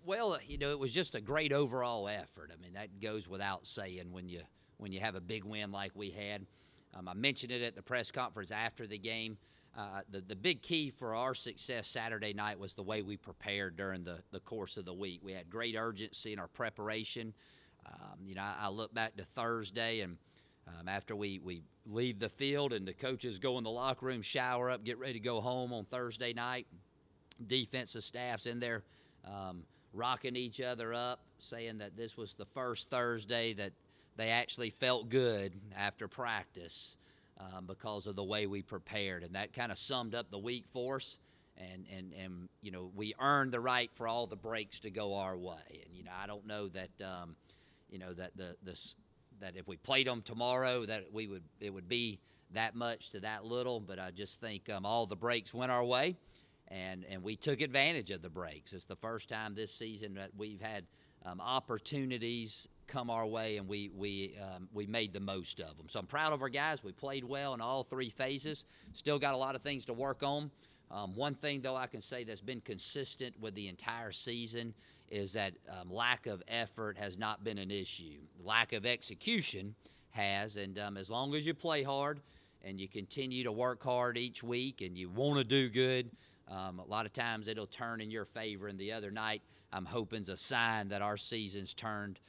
Well, it was just a great overall effort. I mean, that goes without saying when you have a big win like we had. I mentioned it at the press conference after the game. The big key for our success Saturday night was the way we prepared during the course of the week. We had great urgency in our preparation. I look back to Thursday, and after we leave the field and the coaches go in the locker room, shower up, get ready to go home on Thursday night, defensive staff's in there rocking each other up, saying that this was the first Thursday that they actually felt good after practice because of the way we prepared. And that kind of summed up the week for us. And we earned the right for all the breaks to go our way. And, I don't know that, that if we played them tomorrow that it would be that much to that little. But I just think all the breaks went our way. And we took advantage of the breaks. It's the first time this season that we've had opportunities come our way, and we made the most of them. So I'm proud of our guys. We played well in all three phases. Still got a lot of things to work on. One thing, though, I can say that's been consistent with the entire season is that lack of effort has not been an issue. Lack of execution has, and as long as you play hard and you continue to work hard each week and you want to do good, a lot of times it'll turn in your favor. And the other night, I'm hoping is a sign that our season's turned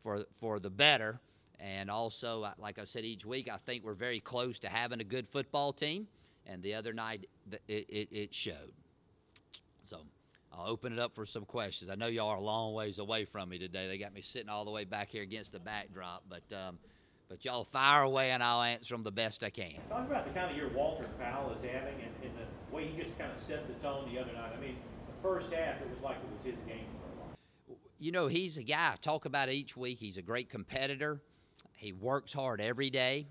for the better. And also, like I said, each week, I think we're very close to having a good football team. And the other night, it showed. So I'll open it up for some questions. I know y'all are a long ways away from me today. They got me sitting all the way back here against the backdrop. But y'all fire away, and I'll answer them the best I can. Talk about the kind of year Walter Powell is having and the way he just kind of set the tone the other night. I mean, the first half, it was like it was his game for a while. He's a guy, I talk about it each week. He's a great competitor. He works hard every day.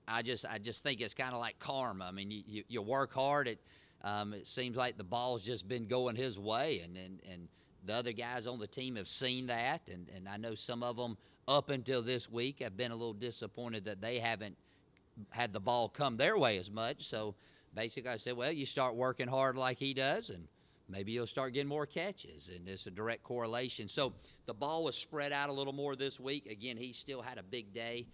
I just think it's kind of like karma. I mean, you work hard. It seems like the ball's just been going his way, and the other guys on the team have seen that, and I know some of them up until this week have been a little disappointed that they haven't had the ball come their way as much. So basically I said, well, you start working hard like he does, and maybe you'll start getting more catches, and it's a direct correlation. So the ball was spread out a little more this week. Again, he still had a big day.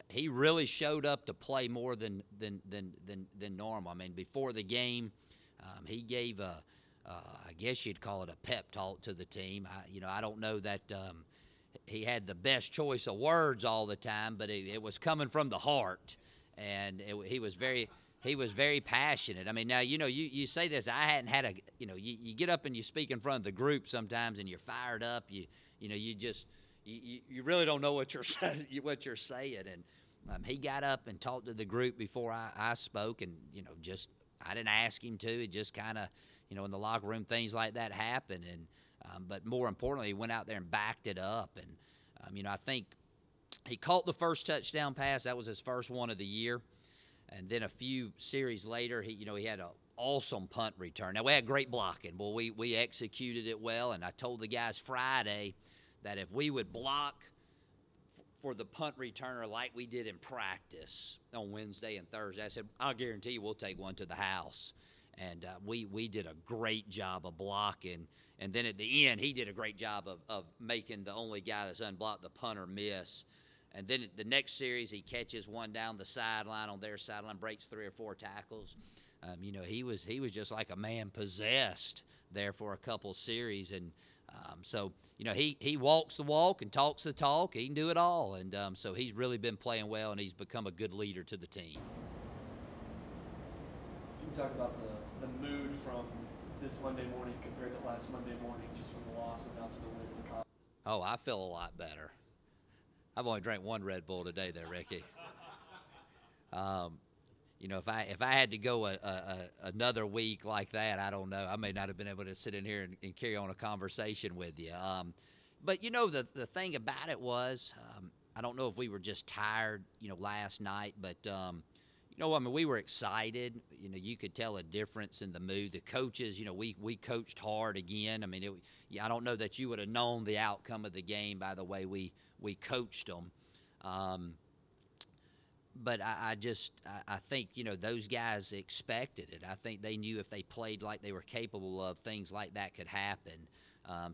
He really showed up to play more than normal. I mean, before the game, he gave I guess you'd call it a pep talk to the team. I don't know that he had the best choice of words all the time, but it was coming from the heart, and he was very passionate. I mean, now you say this. I hadn't had you get up and you speak in front of the group sometimes, and you're fired up. You really don't know what you're saying. And he got up and talked to the group before I spoke, and I didn't ask him to. It just kind of in the locker room things like that happen. And but more importantly, he went out there and backed it up. And I think he caught the first touchdown pass. That was his first one of the year. And then a few series later, he had an awesome punt return. Now, we had great blocking. Well, we executed it well, and I told the guys Friday that if we would block for the punt returner like we did in practice on Wednesday and Thursday, I said, I'll guarantee you we'll take one to the house. And we did a great job of blocking. And then at the end, he did a great job of making the only guy that's unblocked, the punter, miss. And then the next series, he catches one down the sideline on their sideline, breaks 3 or 4 tackles. He was just like a man possessed there for a couple series. And so he walks the walk and talks the talk. He can do it all. And so he's really been playing well, and he's become a good leader to the team. You can talk about the mood from this Monday morning compared to last Monday morning, just from the loss and now to the win in the cup. Oh, I feel a lot better. I've only drank one Red Bull today there, Ricky. If I had to go another week like that, I don't know. I may not have been able to sit in here and carry on a conversation with you. But the thing about it was, I don't know if we were just tired, last night, but we were excited. You could tell a difference in the mood. The coaches, we coached hard again. I mean, I don't know that you would have known the outcome of the game by the way we coached them. but I think, you know, those guys expected it. I think they knew if they played like they were capable of, things like that could happen.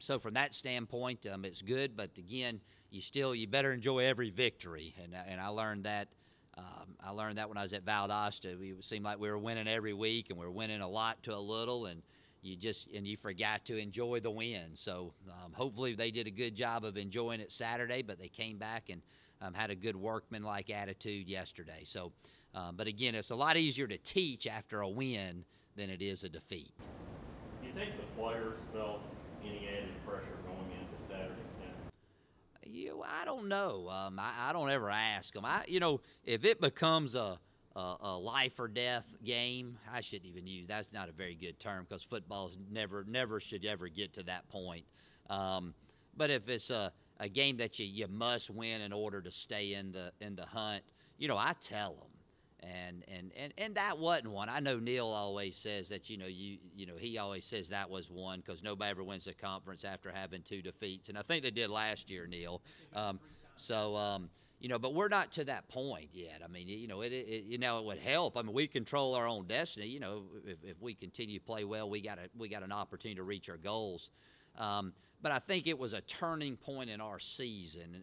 So from that standpoint, it's good. But again, you better enjoy every victory. And I learned that. I learned that when I was at Valdosta. It seemed like we were winning every week, and we were winning a lot to a little, and you forgot to enjoy the win. So hopefully they did a good job of enjoying it Saturday, but they came back and had a good workmanlike attitude yesterday. So, but again, it's a lot easier to teach after a win than it is a defeat. Do you think the players felt any added pressure going into Saturday's game? I don't know. I don't ever ask them. If it becomes a life or death game, I shouldn't even use that's not a very good term, because football's never should ever get to that point. But if it's a game that you must win in order to stay in the hunt, I tell them. And that wasn't one. I know Neil always says that he always says that was one, because nobody ever wins the conference after having 2 defeats, and I think they did last year, Neil. But we're not to that point yet. I mean, it would help. I mean, we control our own destiny. If we continue to play well, we got an opportunity to reach our goals. But I think it was a turning point in our season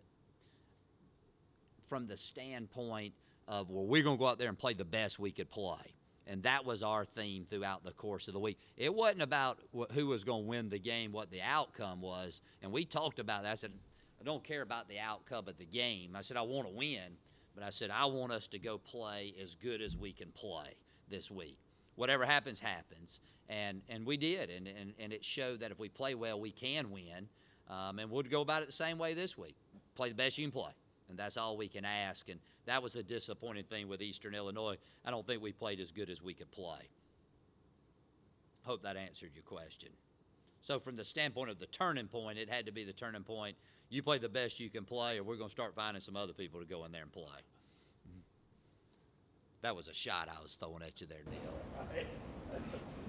from the standpoint of, well, we're going to go out there and play the best we could play. And that was our theme throughout the course of the week. It wasn't about who was going to win the game, what the outcome was. And we talked about that. I said, I don't care about the outcome of the game. I said, I want to win. But I said, I want us to go play as good as we can play this week. Whatever happens, happens. And we did. And it showed that if we play well, we can win. And we'll go about it the same way this week. Play the best you can play. And that's all we can ask. And that was a disappointing thing with Eastern Illinois. I don't think we played as good as we could play. Hope that answered your question. So from the standpoint of the turning point, it had to be the turning point. You play the best you can play, or we're going to start finding some other people to go in there and play. That was a shot I was throwing at you there, Neil.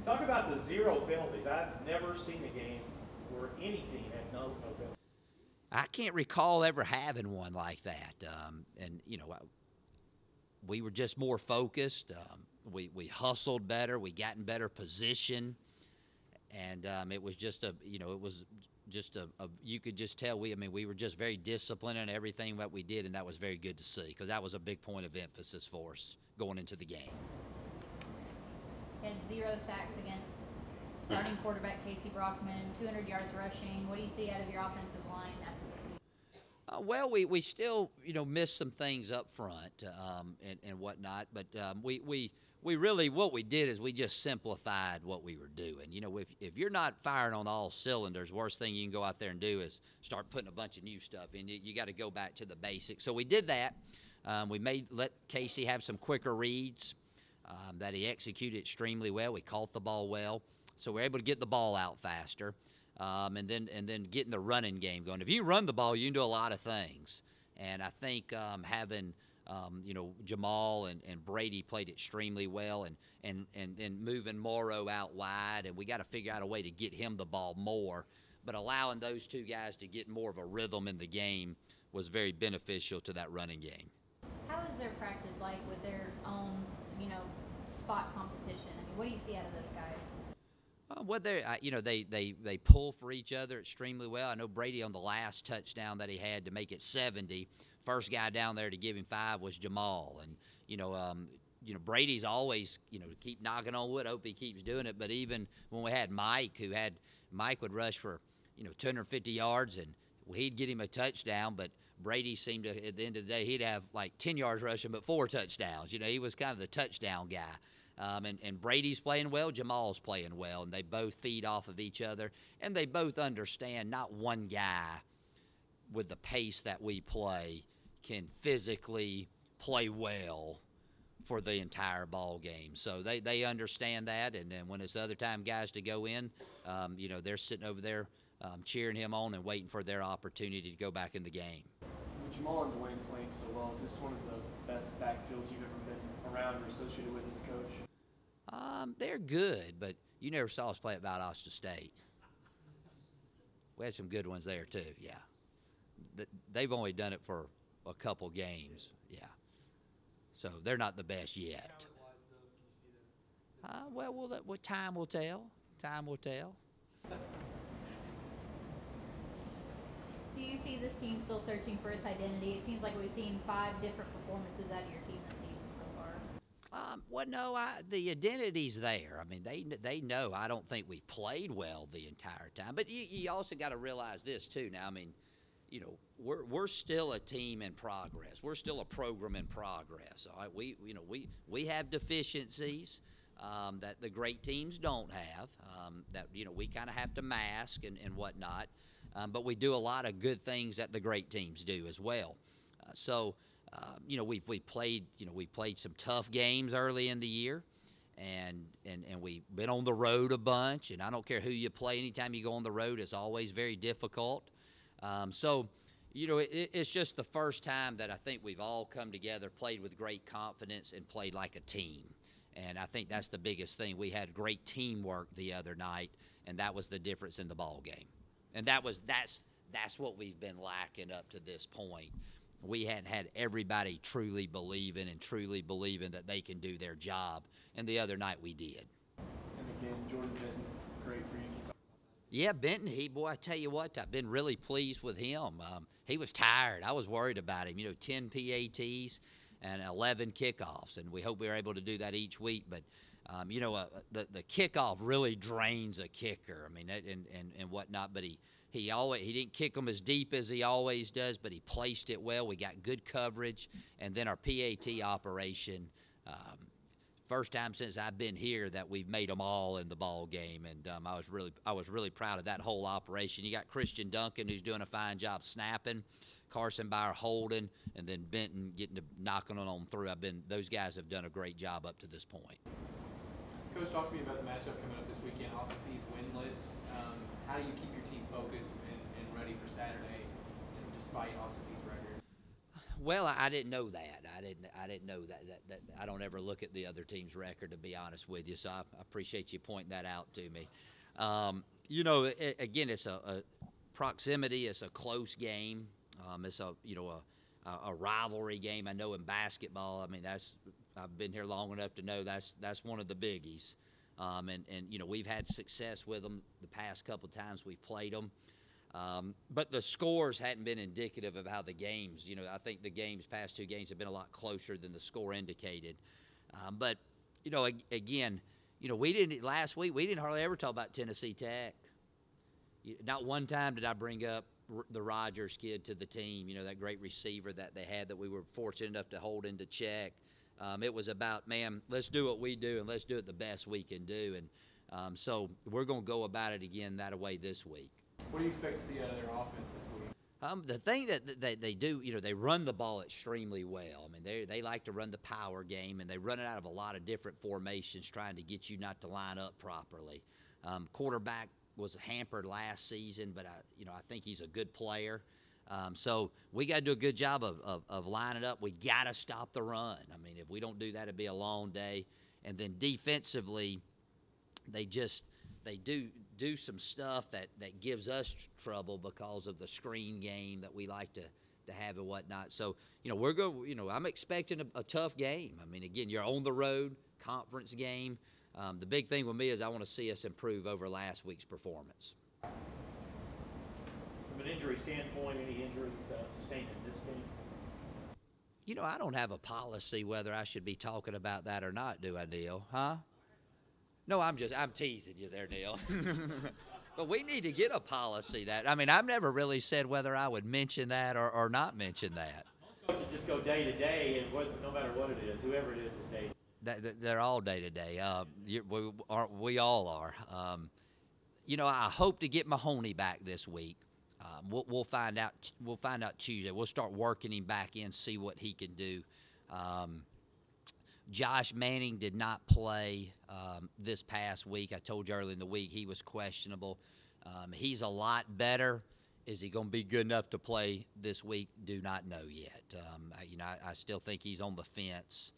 Talk about the 0 penalties. I've never seen a game where any team had no penalties. I can't recall ever having one like that. We were just more focused. We hustled better. We got in better position. And it was just you could just tell we were just very disciplined in everything that we did, and that was very good to see, because that was a big point of emphasis for us going into the game. Had 0 sacks against starting quarterback Casey Brockman, 200 yards rushing. What do you see out of your offensive line after this week? Well, we still missed some things up front and whatnot, but we really, what we did is we just simplified what we were doing. If you're not firing on all cylinders, worst thing you can go out there and do is start putting a bunch of new stuff in. You got to go back to the basics. So we did that. We let Casey have some quicker reads that he executed extremely well. We caught the ball well, so we're able to get the ball out faster, and then getting the running game going. If you run the ball, you can do a lot of things. And I think having Jamal and Brady played extremely well, and moving Morrow out wide, and we got to figure out a way to get him the ball more. But allowing those 2 guys to get more of a rhythm in the game was very beneficial to that running game. How is their practice like with their own, spot competition? I mean, what do you see out of those guys? Well, they pull for each other extremely well. I know Brady, on the last touchdown that he had to make it 70, first guy down there to give him 5 was Jamal. And Brady's always keep knocking on wood. Hope he keeps doing it. But even when we had Mike would rush for 250 yards, and he'd get him a touchdown. But Brady seemed to, at the end of the day, he'd have like 10 yards rushing, but 4 touchdowns. He was kind of the touchdown guy. And Brady's playing well, Jamal's playing well, and they both feed off of each other, and they both understand not one guy with the pace that we play can physically play well for the entire ball game. So they understand that, and then when it's the other time guys to go in, they're sitting over there cheering him on and waiting for their opportunity to go back in the game. With Jamal and Dwayne playing so well, is this one of the best backfields you've ever been around or associated with as a coach? They're good, but you never saw us play at Valdosta State. We had some good ones there too, yeah. They've only done it for a couple games, yeah. So they're not the best yet. Talent-wise, though, can you see them? Well, time will tell. Time will tell. Do you see this team still searching for its identity? It seems like we've seen 5 different performances out of your team this season so far. Well, no, the identity's there. I mean, they know. I don't think we've played well the entire time. But you also got to realize this too. Now, I mean, you know, we're still a team in progress. We're still a program in progress. All right, we have deficiencies that the great teams don't have. That we kind of have to mask and whatnot. But we do a lot of good things that the great teams do as well. We've played some tough games early in the year, and we've been on the road a bunch. And I don't care who you play. Anytime you go on the road, it's always very difficult. It's just the first time that I think we've all come together, played with great confidence, and played like a team. And I think that's the biggest thing. We had great teamwork the other night, and that was the difference in the ball game. And that's what we've been lacking up to this point. We hadn't had everybody truly believing that they can do their job. And the other night we did. And again, Jordan Benton, great for you. Can you talk about that? Yeah, Benton, I tell you what, I've been really pleased with him. He was tired. I was worried about him. 10 PATs and 11 kickoffs, and we hope we're able to do that each week. But the kickoff really drains a kicker. I mean, and whatnot. But he didn't kick them as deep as he always does, but he placed it well. We got good coverage, and then our PAT operation. First time since I've been here that we've made them all in the ball game, and I was really proud of that whole operation. You got Christian Duncan, who's doing a fine job snapping, Carson Bauer holding, and then Benton knocking it on through. Those guys have done a great job up to this point. Coach, talk to me about the matchup coming up this weekend. Austin Peay's winless. How do you keep your team focused and ready for Saturday, despite Austin Peay's record? Well, I didn't know that. I didn't know that I don't ever look at the other team's record, to be honest with you. So I appreciate you pointing that out to me. Again, it's a proximity. It's a close game. It's a rivalry game. I know in basketball. I mean, I've been here long enough to know that's one of the biggies. We've had success with them the past couple of times we've played them. But the scores hadn't been indicative of how the games, I think the past 2 games have been a lot closer than the score indicated. Last week, we didn't hardly ever talk about Tennessee Tech. Not one time did I bring up the Rogers kid to the team, that great receiver that they had that we were fortunate enough to hold into check. It was about, man, let's do what we do and let's do it the best we can do. And so we're going to go about it again that way this week. What do you expect to see out of their offense this week? The thing that they do, they run the ball extremely well. I mean, they like to run the power game, and they run it out of a lot of different formations trying to get you not to line up properly. Quarterback was hampered last season, but I think he's a good player. So we got to do a good job of lining up. We got to stop the run. I mean, if we don't do that, it'd be a long day. And then defensively, they do some stuff that gives us trouble because of the screen game that we like to have and whatnot. So, I'm expecting a tough game. I mean, again, you're on the road, conference game. The big thing with me is I want to see us improve over last week's performance. From an injury standpoint, any injuries sustained in this game? I don't have a policy whether I should be talking about that or not, do I, Neil? Huh? No, I'm teasing you there, Neil. But we need to get a policy I've never really said whether I would mention that or not mention that. Most coaches just go day to day, and no matter what it is, whoever it is day to day. They're all day to day. We all are. I hope to get Mahoney back this week. We'll find out. We'll find out Tuesday. We'll start working him back in, see what he can do. Josh Manning did not play this past week. I told you early in the week he was questionable. He's a lot better. Is he going to be good enough to play this week? Do not know yet. I still think he's on the fence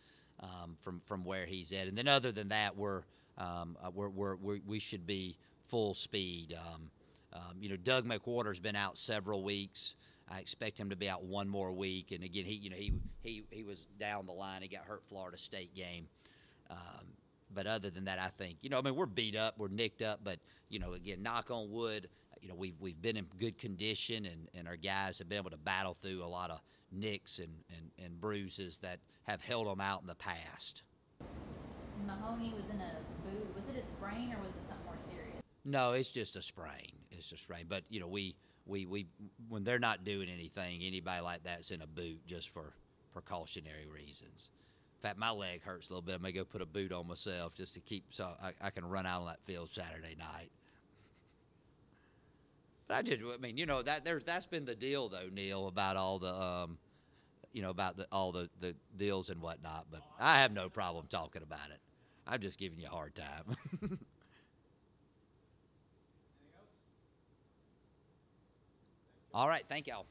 from where he's at. And then other than that, we should be full speed. Doug McWhorter's been out several weeks. I expect him to be out one more week. And again, he was down the line. He got hurt Florida State game. But other than that, I think, we're beat up, we're nicked up, but, again, knock on wood, we've been in good condition, and our guys have been able to battle through a lot of nicks and bruises that have held them out in the past. Mahoney was in a boot. Was it a sprain or was it something more serious? No, it's just a sprain. It's a sprain. But, we when they're not doing anything, anybody like that's in a boot just for precautionary reasons. In fact, my leg hurts a little bit. I may go put a boot on myself just to keep so I can run out on that field Saturday night. But that's been the deal though, Neil, about all the the deals and whatnot. But I have no problem talking about it. I'm just giving you a hard time. Anything else? All right, thank y'all.